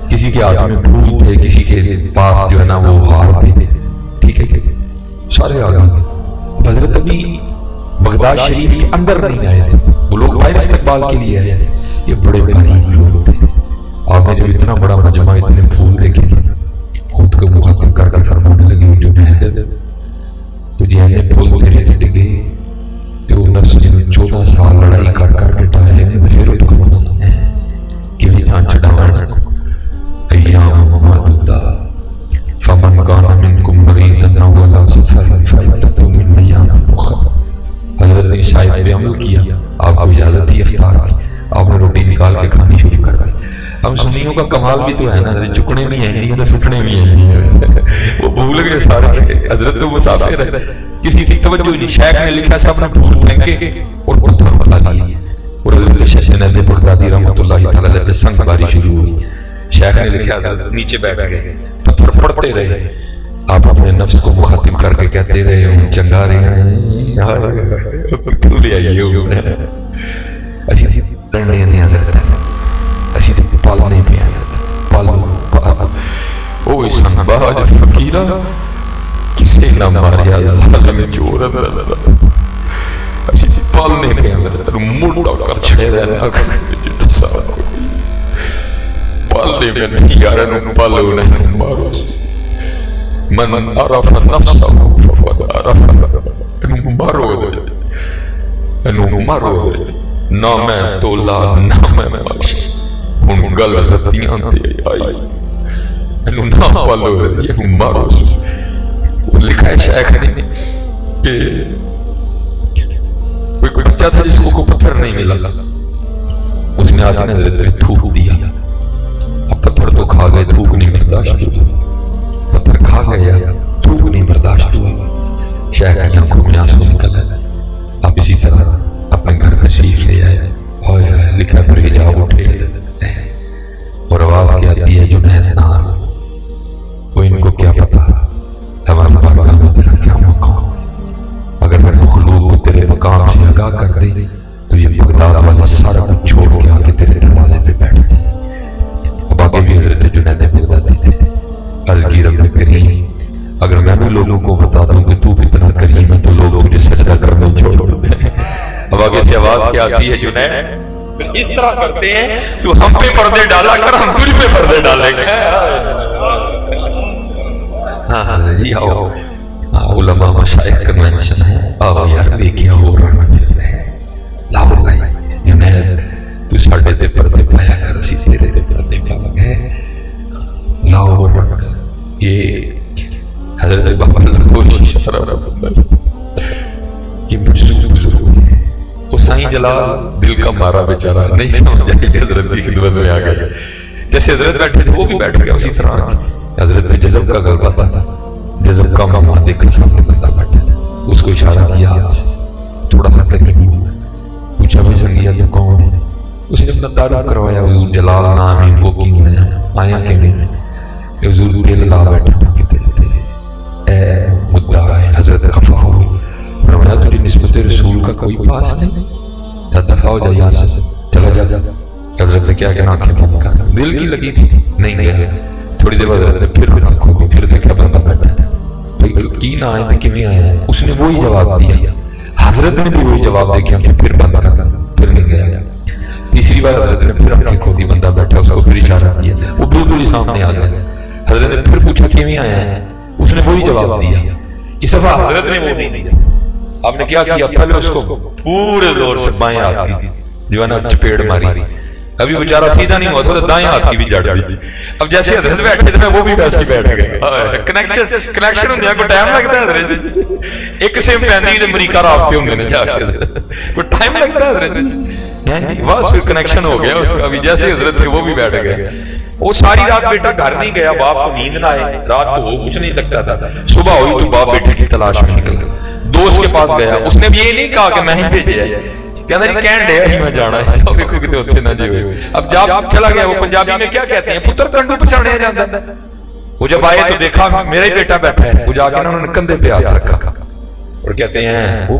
کسی کے ہاتھ میں پھول تھے, کسی کے پاس جو ہے نا وہ ہار تھے, ٹھیک ہے, سارے آ گئے. حضرت ابھی بغداد شریف کے اندر نہیں آئے تھے, وہ لوگ باہر استقبال کے لیے آئے. یہ بڑے غریب لوگ تھے. آپ نے جب اتنا بڑا مجمع, اتنے پھول دیکھے, خود کو مخاطب کر کے فرمانے لگے جنید تجھے اینے پھول تیرے تے ڈگے تو نفس جن 14 سال لڑائی کر کے ٹائے میں پھر اٹھ کو منانا ہے کہ بھی جان چھڑانا ایام معدودہ فمن کان منکم مریضا او علی سفر فعدۃ من ایام اخر. حضرت نے شاید پہ عمل کیا, آپ کو اجازت تھی افطار کی, آپ نے روٹی نکال کے کھانی شروع کر دی. ہم سنیوں کا کمال بھی تو ہے نا, چکنے بھی ہیں نہیں, سٹنے بھی ہیں نہیں, وہ بھول گئے سارے. حضرت تو مسافر ہے, کسی کی توجہ نہیں. شیخ نے لکھا سب نے پھول پھینکے اور پتھر پڑا دیے, اور حضرت شیخ جنید بغدادی رحمۃ اللہ تعالی علیہ سنگ باری شروع ہوئی. شیخ نے لکھا حضرت نیچے بیٹھ گئے, پتھر پڑتے رہے. آپ اپنے نفس کو مخاطب کر کے کہتے رہے چنگا رہے ہیں تو لے آئیے اسی لڑنے نہیں حضرت اسی پالنے پہ حضرت پالو اوہ سنباج فقیرہ کسے نہ ماریا ظالم چور اسی پالنے پالنے کے اندر موٹا کر چھڑے رہنا جتا سارا پالنے میں نہیں یار انہوں پالو نہیں مارو من عرف نفسہ فقد عرف انہوں مارو دے نہ میں تولا نہ میں مارش ان گل رتیاں تے آئی انہوں نہ پالو دے انہوں مارو وہ لکھا ہے شیخ نے کہ کوئی بچہ تھا جس کو پتھر نہیں ملا، اس نے آدھے حضرت نے تھوک دیا، اب پتھر تو کھا گئے، تھوک نہیں برداشت ہوئی، پتھر کھا گیا، تھوک نہیں برداشت ہوئی، شیخ کی آنکھوں میں آنسو نکل گئے۔ اب اسی طرح اپنے گھر تشریف لے آئے اور لکھا پر حجاب اٹھے اور آواز کی آتی ہے جنید نار، وہ ان کو کیا پتا ہمارے بارگاہ میں تیرا کیا مقام، اگر میں مخلوق کو تیرے مقام سے آگاہ کر دے تو یہ بغداد والے سارا کچھ چھوڑ کے آگے تیرے دروازے پہ بیٹھ جائے۔ اب آگے بھی حضرت جنید بغدادی تھے، عرض کی رب کریم اگر میں بھی لوگوں کو بتا دوں کہ تو کتنا کریم ہے تو لوگ تجھے سجدہ کرنا چھوڑ دیں۔ اب آگے سے آواز کیا آتی ہے جنید اس طرح کرتے ہیں تو ہم پہ پردے ڈالا کر ہم تجھ پہ پردے ڈالیں گے۔ جی آؤ علماء مشائخ کنونشن ہے، آؤ یار لے کیا ہو رہا ہے، لاؤ بھائی جنید تو ساڑھے تے پردے پایا کر اسی تیرے تے پردے پایا گئے، لاؤ یہ حضرت بابا لکھوچی شرارہ بندر یہ بزرگ ہے، وہ سائیں جلال دل کا مارا بیچارہ نہیں سمجھا کہ حضرت کی خدمت میں آ گئے، جیسے حضرت بیٹھے تھے وہ بھی بیٹھ گیا اسی طرح حضرت پہ جذب کا غلبہ تھا، جذب کا معاملہ دیکھا سامنے بندہ بیٹھا تھا، اس کو اشارہ کیا ہاتھ سے، تھوڑا سا تکلیف ہوا، پوچھا بھائی سنگیا تو کون ہے؟ اس نے اپنا تعارف کروایا، حضور جلال نام ہے، وہ کیوں آیا کہ نہیں؟ حضور دل لا بیٹھا ہوں کہ دل تھے، اے مدعا ہے، حضرت خفا ہوئی، فرمایا تجھے نسبت رسول کا کوئی پاس نہیں، یا دفع ہو جا یہاں سے، چلا جا۔ حضرت نے کیا کہ آنکھیں بند کر، دل کی لگی تھی نہیں گیا، تھوڑی دیر بعد حضرت نے پھر آنکھوں کو پھر دیکھا بندہ بیٹھا تھا، کی نہ آئے تھے کیوں آئے، اس نے وہی جواب دیا، حضرت نے بھی وہی جواب دے کہ آنکھیں پھر بند کر، پھر نہیں گیا۔ تیسری بار حضرت نے پھر آنکھیں کھولی، بندہ بیٹھا، اس کو پھر اشارہ کیا، وہ بالکل ہی سامنے آ گیا، حضرت نے پھر پوچھا کیوں آیا ہے، اس نے وہی جواب دیا، اس دفعہ حضرت نے وہ نہیں دیا۔ آپ نے کیا کیا، پہلے اس کو پورے زور سے بائیں ہاتھ کی جو ہے نا چپیڑ ماری، ابھی بیچارہ سیدھا نہیں ہوا تو دائیں ہاتھ کی بھی جڑ دی، اب جیسے حضرت بیٹھے تھے وہ بھی ویسے ہی بیٹھ گئے، کنیکشن ہونے کو ٹائم لگتا ہے حضرت، ایک سیم پہنی تے امریکہ رابطے ہوندے نے جا کے کوئی ٹائم لگتا ہے حضرت، بس پھر کنیکشن ہو گیا اس کا بھی، جیسے حضرت تھے وہ بھی بیٹھ گئے۔ وہ ساری رات بیٹا گھر نہیں گیا، باپ کو نیند نہ آئے، رات کو ہو کچھ نہیں سکتا تھا، صبح ہوئی تو باپ بیٹے کی تلاش میں نکلا، دوست کے پاس گیا، اس نے بھی یہ نہیں کہا کہ میں ہی بھیجے ہے، کہتا نہیں کہن ڈے ہی میں جانا ہے، جاؤ دیکھو کتے ہوتے نہ جی ہوئے۔ اب جب چلا گیا، وہ پنجابی میں کیا کہتے ہیں، پتر کنڈو پچھاڑنے جاتا ہے، وہ جب آئے تو دیکھا میرا ہی بیٹا بیٹھا ہے، وہ جا کے انہوں نے کندھے پہ ہاتھ رکھا اور کہتے ہیں وہ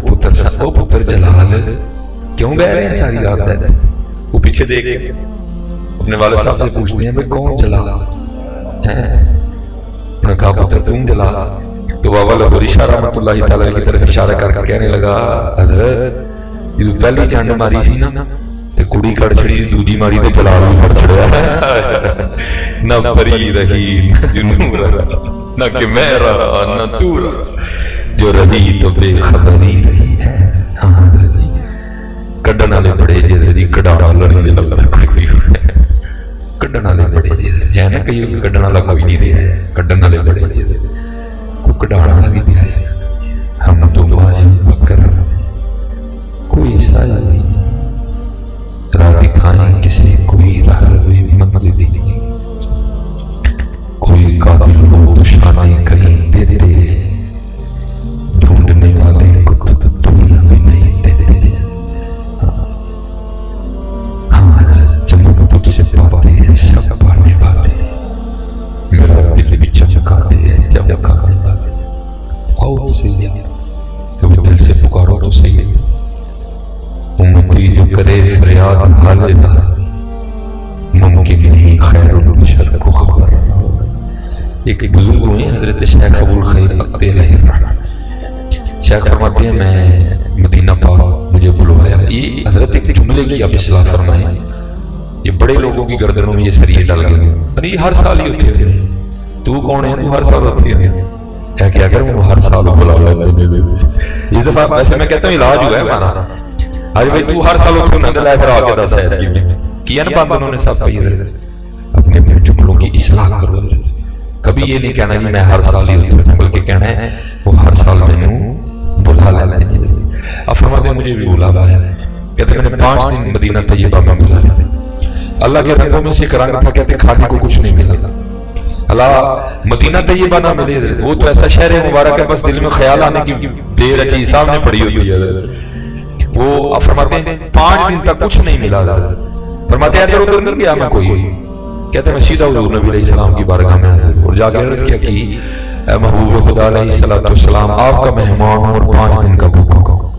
پتر جلال کیوں گئے رہے ہیں ساری رات ہے، وہ پیچھے دیکھ کے اپنے والد صاحب سے پوچھتے ہیں بھئی کون جلال ہے، انہوں نے کہا پتر تم جلال، تو بابا لہوری شاہ رحمت اللہ تعالیٰ کی طرف اشارہ کر کے کہنے لگا حضرت یہ پہلی جنڈ ماری سی نا تے کڑی کڑ چھڑی دوجی ماری تے جلال بھی کڑ چھڑیا، نہ پری رہی نہ جنو رہا نہ کہ میں رہا نہ تو رہا، جو رہی تو بے خبری رہی ہے۔ ہاں حضرت کڈن والے بڑے جی کڈانا لڑنے لگتا کوئی کڈن والے بڑے جی ہے نا، کئی کڈن والا کوئی نہیں رہا ہے، کڈن والے بڑے جی کو کڈانا والا بھی دیا ہے، ہم تو بائیں بکر کوئی سایہ نہیں، راہ دکھائیں کسی کوئی راہ روی منزل نہیں، کوئی قابل ہو تو شانیں کہیں دیتے ہیں، ڈھونڈنے والے کو تو دنیا بھی نہیں دیتے ہیں۔ ہاں حضرت چمک تجھ سے پاتے ہیں سب پانے والے، میرا دل بھی چمکاتے ہیں چمکانے والے، آؤ سید تو دل سے پکارو تو سید، امتی جو کرے فریاد حال نہ ممکن نہیں خیر البشر کو خبر نہ ہو۔ ایک بزرگ ہوئے حضرت شیخ ابو الخیر اقتے علیہ الرحمہ، شیخ فرماتے ہیں میں مدینہ پاک مجھے بلوایا. یہ حضرت ایک جملے کی آپ اصلاح فرمائیں. یہ بڑے لوگوں کی گردنوں میں یہ سریے ڈال گئے. ارے ہر سال ہی ہوتے ہیں. تو کون ہے؟ تو ہر سال ہوتے ہیں. کیا اگر وہ ہر سال بلا اس دفعہ ویسے میں کہتا ہوں علاج ہوا ہے ہمارا. آج بھائی تو ہر سال ہوتے نہ دلائے پھر آگے دس ہے کیا نا بند انہوں نے سب پہ اپنے جملوں کی اصلاح کرو. کبھی یہ نہیں کہنا کہ میں ہر سال ہی ہوتی ہوں بلکہ کہنا ہے وہ ہر سال میں بلا لینا چاہیے. اب فرماتے ہیں مجھے بھی بلاوا ہے. کہتے ہیں میں نے 5 دن مدینہ طیبہ میں گزارے. اللہ کے رنگوں میں سے ایک رنگ تھا کہتے کھانے کو کچھ نہیں ملا. اللہ مدینہ طیبہ نہ ملے وہ تو ایسا شہر ہے مبارک ہے بس دل میں خیال آنے کی دیر اچھی سامنے پڑی ہوتی ہے. وہ فرماتے ہیں 5 دن تک کچھ نہیں ملا. فرماتے ہیں ادھر ادھر نہیں گیا میں کوئی. کہتے ہیں میں سیدھا حضور نبی علیہ السلام کی بارگاہ میں آتا اور جا کے عرض کیا کہ اے محبوب خدا علیہ السلام آپ کا مہمان ہوں اور 5 دن کا بھوکا ہوں.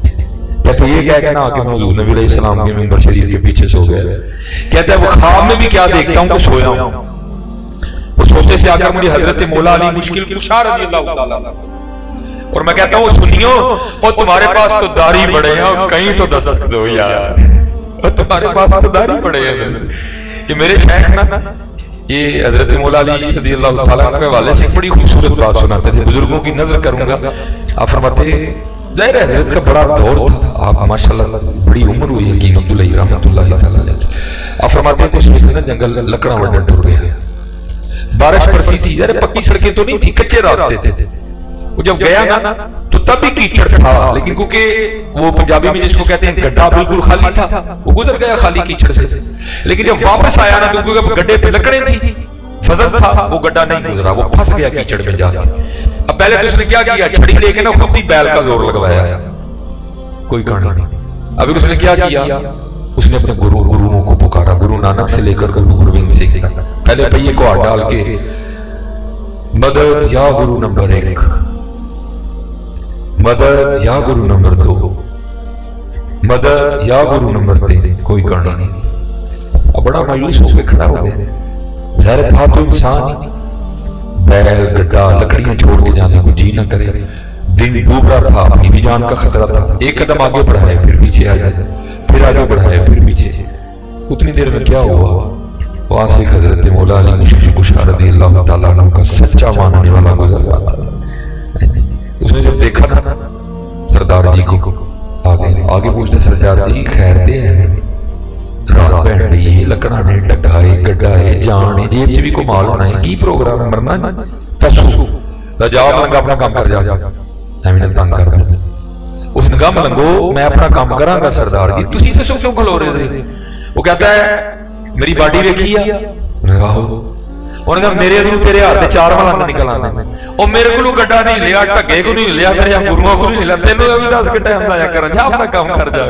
کہتے ہیں یہ کہہ کے نا کہ میں حضور نبی علیہ السلام کے منبر شریف کے پیچھے سو گیا. کہتے ہیں وہ خواب میں بھی کیا دیکھتا ہوں کہ سویا ہوں. وہ سوچتے سے آ کر مجھے حضرت مولا علی مشکل کشا رضی اللہ تعالیٰ اور میں کہتا ہوں سنیو اور تمہارے پاس تو داڑھی بڑے ہیں اور کہیں تو دستک دو یار. اور تمہارے پاس تو داڑھی بڑے ہیں. کہ میرے شیخ نا یہ حضرت مولا علی رضی اللہ تعالیٰ کے حوالے سے ایک بڑی خوبصورت بات سناتے تھے. بزرگوں کی نظر کروں گا. آپ فرماتے ظاہر ہے حضرت کا بڑا دور تھا. آپ ماشاءاللہ بڑی عمر ہوئی حکیم عبداللہ رحمۃ اللہ تعالیٰ علیہ. آپ فرماتے ہیں کچھ نا جنگل لکڑاں وڈن ٹوٹ گیا. بارش برسی تھی. ذرا پکی سڑکیں تو نہیں تھی کچے راستے تھے. وہ جب گیا نا تو تب بھی کیچڑ تھا لیکن کیونکہ وہ پنجابی میں جس کو کہتے ہیں گڈھا بالکل خالی تھا وہ گزر گیا خالی کیچڑ سے. لیکن جب واپس آیا نا تو کیونکہ گڈھے پہ لکڑیں تھی فضل تھا وہ گڈھا نہیں گزرا وہ پھنس گیا کیچڑ میں جا کے. اب پہلے تو اس نے کیا کیا چھڑی لے کے نا خود ہی بیل کا زور لگوایا. کوئی کہانی نہیں. ابھی اس نے کیا کیا اس نے اپنے گروؤں کو پکارا. گرو نانک سے لے کر گرو گروگوبند سنگھ تک پہلے پہیے کو ہاتھ ڈال کے مدد یا گرو نمبر 1 مدد یا گرو نمبر 2 مدد یا گرو نمبر 3. کوئی کرنا نہیں. اب بڑا مایوس ہو کے کھڑا ہو گیا. ظاہر تھا تو انسان ہی بیل گڈھا لکڑیاں چھوڑ کے جانے کو جی نہ کرے. دن ڈوب رہا تھا اپنی بھی جان کا خطرہ تھا. ایک قدم آگے بڑھائے پھر پیچھے آ جائے پھر آگے بڑھائے پھر پیچھے. اتنی دیر میں کیا ہوا وہاں سے حضرت مولا علی مشکل کشا رضی اللہ تعالیٰ عنہ کا سچا ماننے والا گزر رہا تھا. اس نے جب دیکھا نا سردار جی کو آگے پوچھتے سردار جی خیر دے ہیں رات پہن رہی ہے لکڑا نے ٹکائے گڈھا ہے جان ہے جیب چ بھی کو مال ہونا ہے کی پروگرام مرنا تسو جا ملنگا اپنا کام کر جا ایویں تنگ کر دیں. اس نے کہا ملنگو میں اپنا کام کراں گا سردار جی تسی دسو کیوں کھلو رہے تھے. وہ کہتا ہے میری باڈی دیکھی ہے. انہوں نے کہا میرے کو تیرے ہاتھ 4 ملنگ نکل آنے اور میرے کو گڈھا نہیں لیا ٹگے کو نہیں لیا میرے گروؤں کو نہیں لیا تینوں ابھی 10 گھنٹے ہم آیا کر جا اپنا کام کر جا.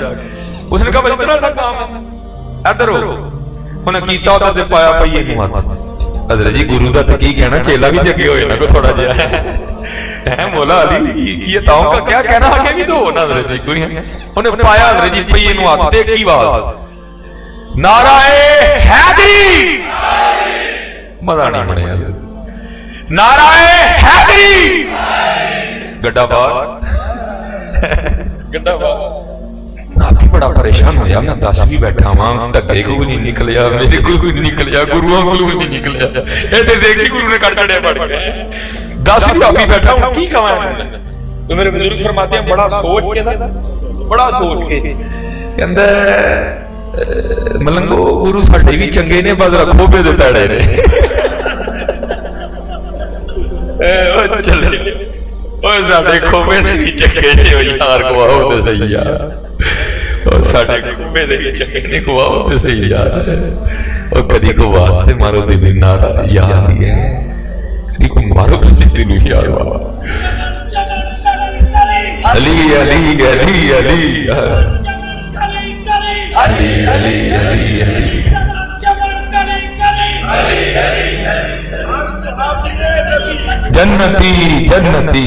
اس نے کہا بھائی اتنا سا کام ہے ادھر ہو. انہیں کیتا ادھر سے پایا پئیے کو ہاتھ. حضرت جی گرو دا کی کہنا چیلا بھی جگے ہوئے نا کو تھوڑا جہا ہے مولا علی یہ تاؤں کا کیا کہنا آگے بھی تو ہونا. حضرت جی کوئی انہیں پایا حضرت جی پئیے کو ہاتھ دیکھ کی بات نعرہ حیدری مزہ نہیں بنے. نعرہ حیدری گڈھا بار گڈھا بار. آپ بھی بڑا پریشان ہویا میں 10 بھی بیٹھا ہوں ٹگے کو بھی نہیں نکلیا میرے کو بھی نہیں نکلیا گروؤں کو بھی نہیں نکلیا. یہ دیکھ گرو نے کٹ چڑھے پڑ گئے 10 بھی آپ بھی بیٹھا ہوں کی کھایا. تو میرے بزرگ فرماتے ہیں بڑا سوچ کے بڑا سوچ کے اندر ملنگو گرو ساڈے بھی چنگے نے بس رکھو پہ دے تڑے نے چلے ساڈے کھوبے دے بھی چنگے نے یار گواہو تے صحیح یار اور ساڈے کھوبے دے بھی چنگے نے گواہو تے صحیح یار. اور کدی کو واسطے مارو دل نارا یار ہے کدی کو مارو دل یار بابا علی علی علی علی علی علی علی علی جنتی جنتی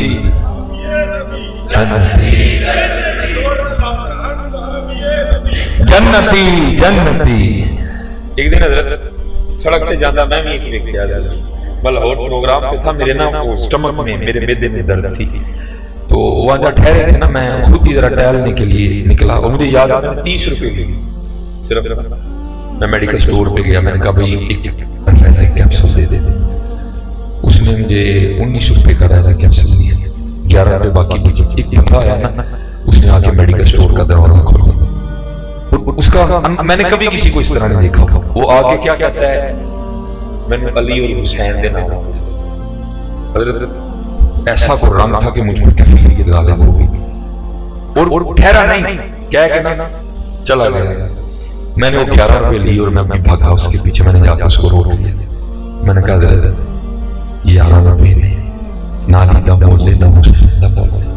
جنتی جنتی. ایک دن حضرت سڑک پہ جاتا میں بھی دیکھا لاہور پروگرام پہ تھا. میرے نا اسٹمک میں میرے معدے میں درد تھی تو وہاں جہاں ٹھہرے تھے نا میں خود ہی ذرا ٹہلنے کے لیے نکلا اور مجھے یاد ہے 30 روپے لی صرف. میں میڈیکل سٹور پہ گیا, میں نے کہا بھائی ایک ریزا کیپسول دے دے. اس نے مجھے 19 روپے کا ریزا کیپسول دیا, 11 روپے باقی بچے. ایک بندہ آیا نا, اس نے آ کے میڈیکل سٹور کا دروازہ کھولا. اس کا میں نے کبھی کسی کو اس طرح نہیں دیکھا. وہ آ کے کیا کہتا ہے, میں نے علی اور حسین دے نام حضرت. ایسا کوئی رنگ تھا کہ مجھ پر کفیل کی غالب ہو گئی اور ٹھہرا نہیں, کہہ کے نا چلا گیا. میں نے وہ 11 روپے لی اور میں بھاگا اس کے پیچھے. میں نے جا کے اس کو روک لیا. میں نے کہا حضرت 11 روپے نے نالی دا مول لے, نہ مسلم دا مول لے,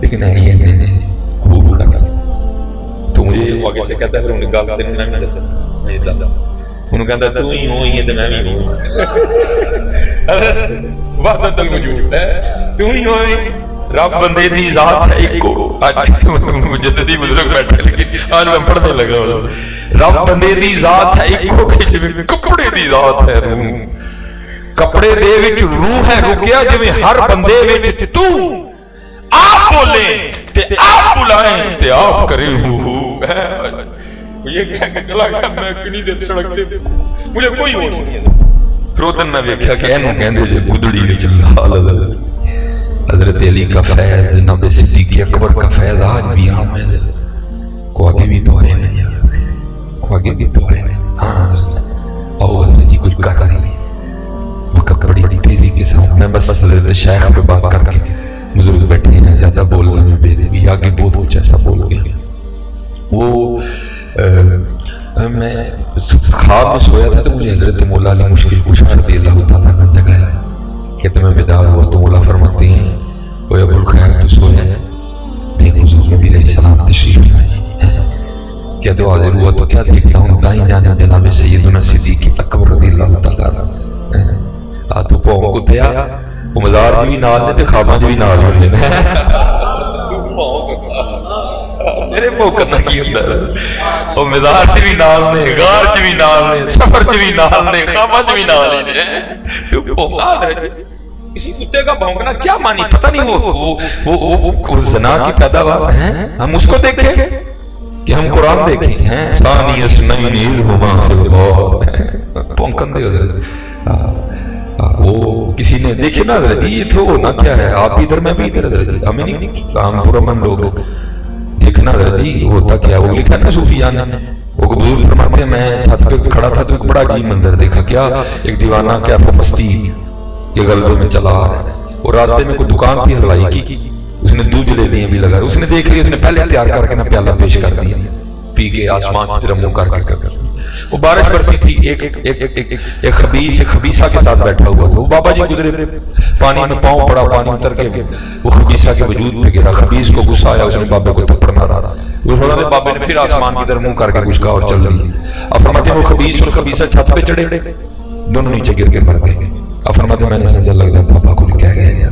لیکن یہ نے خوب کر. تو مجھے آگے سے کہتا ہے پھر انہیں گال سے میں بھی دسا, انہوں کہتا ہے تو ہی ہو ہی ہے تو میں بھی ہوں. وحدت الوجود ہے, تو ہی ہو رب بندے دی ذات ہے ایک کو. آج مجددی بزرگ بیٹھے لیکن آج میں پڑھنے لگا ہوں. رب بندے دی ذات ہے ایک کو کہ جویں کپڑے دی ذات ہے روح. کپڑے دے وچ روح ہے رکیا جویں ہر بندے وچ تو. آپ بولیں تے آپ بلائیں تے آپ کریں ہو. یہ کہہ کے چلا گیا میں کنی دے سڑک تے, مجھے کوئی ہوش نہیں ہے. پھر ادن میں دیکھا کہ اینو کہندے جے گدڑی وچ اللہ حضرت علی کا فیض, جناب صدیق اکبر کا فیض آج بھی عام ہے. کو آگے بھی تو ہے نا, کو آگے بھی تو ہے. ہاں او حضرت جی کچھ کر رہی ہے وقت بڑی تیزی کے ساتھ. میں بس حضرت شیخ پہ بات کر کے بزرگ بیٹھے ہیں, زیادہ بولنا میں بے بھی آگے بہت کچھ ایسا بول گیا. وہ میں خواب میں سویا تھا تو مجھے حضرت مولا علی مشکل کشا رضی اللہ تعالیٰ نے جگایا کہ تمہیں بیدار ہوا تو مولا فرماتے ہیں وہ ابو الخیر تو سویا ہے, دیکھ حضور نبی علیہ السلام تشریف لائے. کیا تو حاضر ہوا تو کیا دیکھتا ہوں دائیں جانب جناب سیدنا صدیق اکبر رضی اللہ تعالیٰ. تو پاؤں کو تیا وہ مزار جی بھی نال نے تے خواباں جی بھی نال ہوندے نے. میرے پاؤں کرنا کی ہوندا ہے, وہ مزار جی بھی نال نے, غار جی بھی نال نے, سفر جی بھی نال نے, خواباں جی بھی نال نے. تو پاؤں کسی کتے کا بھونکنا کیا معنی پتہ نہیں. وہ زنا کی پیداوار ہے, ہم اس کو دیکھیں کہ ہم قرآن دیکھیں ہیں. ثانی اسنین اذ ہما فی الغار, پونکن دے وہ کسی نے دیکھے نا حضرت یہ تو ہونا کیا ہے, آپ ادھر میں بھی ادھر. حضرت ہمیں نہیں, ہم پرامن لوگ دیکھنا حضرت جی ہوتا کیا. وہ لکھا نا صوفیان نے, وہ بزرگ فرماتے ہیں میں چھت پہ کھڑا تھا تو ایک بڑا عجیب منظر دیکھا. کیا ایک دیوانہ کیا مستی کے غلبے میں چلا آ رہا ہے, اور راستے میں کوئی دکان تھی حلوائی کی, اس نے دودھ جلیبیاں بھی لگا. اس نے دیکھ لیا, اس نے پہلے تیار کر کے نا پیالہ پیش کر دیا, پی کے آسمان کی طرف منہ کر کے. وہ بارش برسی تھی, ایک خبیث ایک خبیثہ کے ساتھ بیٹھا ہوا تھا. وہ بابا جی گزرے, پانی میں پاؤں پڑا, پانی اتر کے وہ خبیثہ کے وجود پہ گرا. خبیث کو غصہ آیا, اس نے بابے کو تھپڑ مارا. وہ تھوڑا دیر بابے نے پھر آسمان کی طرف منہ کر کے کچھ کہا اور چل رہی. اب فرماتے ہیں وہ خبیث اور خبیثہ چھت پہ چڑھے, دونوں نیچے گر کے مر گئے. اب فرماتے ہیں میں نے سمجھا لگ رہا بابا کو کہہ گیا.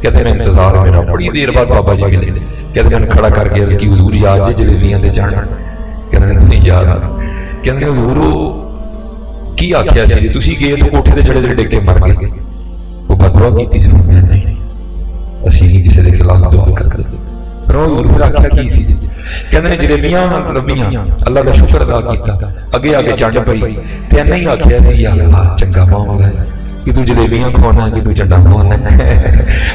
کہتے ہیں انتظار میرا, بڑی دیر بعد بابا جی ملے. کہتے ہیں میں نے کھڑا کر کے عرض کی حضور یاد جی جلیبیاں دے جانا. کہتے ہیں نہیں یاد. کہتے ہیں حضور کی آخیا سی تسی گئے تو کوٹھے تے چڑھے تے ڈگ کے مر گئے. وہ بددعا کیتی سی, میں نہیں اسی نہیں کسی دے خلاف دعا کرتے. پر حضور پھر آخیا کی سی, کہتے ہیں جلیبیاں لبیاں اللہ کا شکر ادا کیتا, اگے آگے چنڈ پئی تے نہیں آخیا سی یا اللہ چنگا معاملہ ہے کہ تو جلیبیاں کھوانا ہے کہ تو چنڈا کھوانا ہے.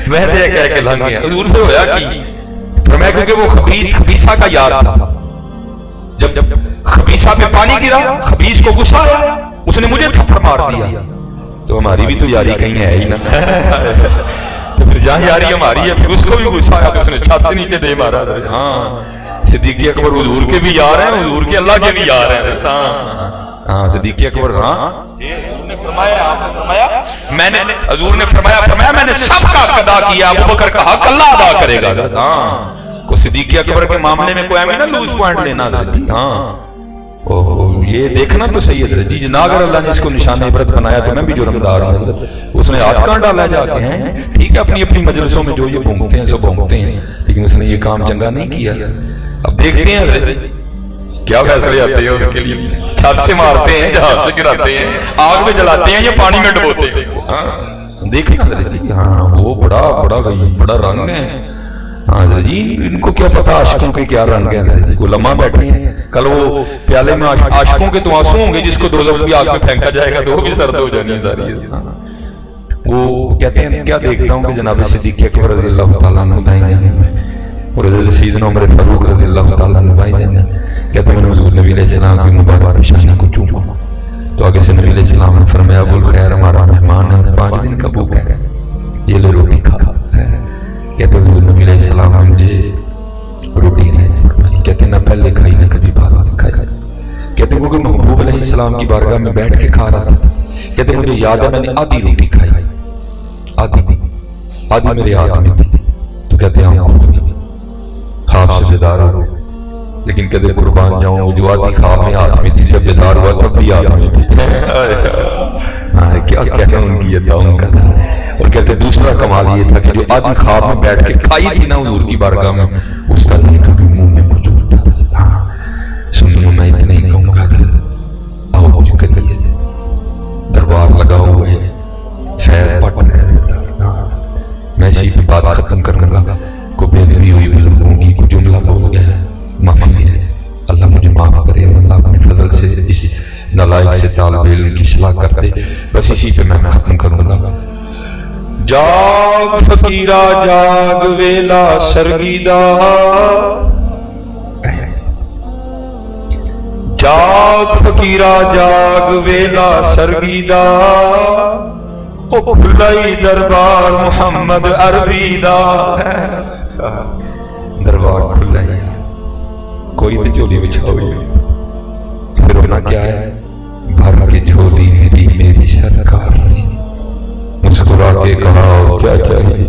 میں تے کہہ کے لنگ گیا. حضور پھر ہویا کی, فرمایا کیونکہ وہ خبیثہ کا یار تھا. جب خبیثہ پہ پانی گرا, خبیث کو غصہ آیا, اس نے مجھے تھپڑ مار دیا. تو ہماری بھی تو یاری کہیں ہے ہی نا. تو پھر جہاں یاری ہماری ہے پھر اس کو بھی غصہ آیا تو اس نے چھت سے نیچے دے مارا. ہاں صدیق اکبر حضور کے بھی یار ہیں, حضور کے اللہ کے بھی یار ہیں. ہاں صدیق اکبر, ہاں میں نے حضور نے فرمایا میں نے سب کا حق ادا کیا, ابو بکر کا حق اللہ ادا کرے گا. ہاں کو صدیق اکبر کے معاملے میں کوئی ہمیں نا لوز پوائنٹ لینا تھا. ہاں یہ دیکھنا تو صحیح ہے جی, جنا اگر اللہ نے اس کو نشان عبرت بنایا تو میں بھی جرمدار ہوں. اس نے ہاتھ کہاں ڈالا جاتے ہیں, ٹھیک ہے اپنی اپنی مجلسوں میں جو یہ بھونکتے ہیں سو بھونکتے ہیں, لیکن اس نے یہ کام چنگا نہیں کیا. اب دیکھتے ہیں کیا فیصلے آتے ہیں اس کے لیے. چھت سے مارتے ہیں, جہاز سے گراتے ہیں, آگ میں جلاتے ہیں یا پانی میں ڈبوتے ہیں. دیکھنا حضرت جی ہاں وہ بڑا رنگ ہے. ہاں حضرت جی ان کو کیا پتا عاشقوں کے کیا رنگ ہے حضرت جی. علماء بیٹھے ہیں کل وہ پیالے میں عاشقوں کے تو آنسو ہوں گے جس کو دوزخ کی آگ میں پھینکا جائے گا تو وہ بھی سرد ہو جانی ساری. وہ کہتے ہیں کیا دیکھتا ہوں کہ جناب صدیق اکبر رضی اللہ تعالیٰ عنہ دائیں جانے میں اور حضرت سیدنا عمر فاروق رضی اللہ تعالیٰ عنہ بائیں جانے. کہتے ہیں میں نے حضور نبی علیہ السلام کی مبارک پیشانی کو چوما تو آگے سے نبی علیہ السلام نے فرمایا ابو الخیر ہمارا مہمان ہے 5 دن کا بھوکا ہے یہ لے روٹی کھا. کہتے ہیں حضور نبی علیہ السلام نے مجھے روٹی عنایت فرمائی. کہتے ہیں نہ پہلے کھائی نہ کبھی بعد میں کھائی. کہتے ہیں کیونکہ محبوب علیہ السلام کی بارگاہ میں بیٹھ کے کھا رہا تھا. کہتے ہیں مجھے یاد ہے میں نے آدھی روٹی کھائی آدھی میرے ہاتھ میں تھی. تو کہتے ہیں خواب سے بیدار ہو لیکن کہتے قربان جاؤں وہ جو آدھی خواب میں ہاتھ میں تھی جب بیدار ہوا تب بھی ہاتھ میں تھی. کیا کہنا ان کی عطاؤں کا تھا. اور کہتے دوسرا کمال یہ تھا کہ جو آدھی خواب میں بیٹھ کے کھائی تھی نا حضور کی بارگاہ میں اس کا ذکر بھی منہ میں موجود تھا. سنیو میں اتنا ہی کہوں گا آؤ مجھے کہتے دربار لگا ہوا ہے فیض بٹ رہا. میں اسی پہ بات ختم کروں گا. کو بے ادبی ہوئی بزرگوں کی کو جملہ بول گیا ہے معافی ہے. اللہ مجھے معاف کرے اور اللہ اپنے فضل سے اس نالائق سے طالب علم کی اصلاح کر دے. بس اسی پہ میں ختم کروں گا. جاگ فقیرا جاگ ویلا سرگیدہ جاگ فقیرا جاگ ویلا سرگیدہ او کھلائی دربار محمد عربی دا. دربار کھلا ہی کوئی تو جھولی بچھاؤ پھر ہونا کیا ہے بھر کے جھولی میری سرکار نے مسکرا کے کہا اور کیا چاہیے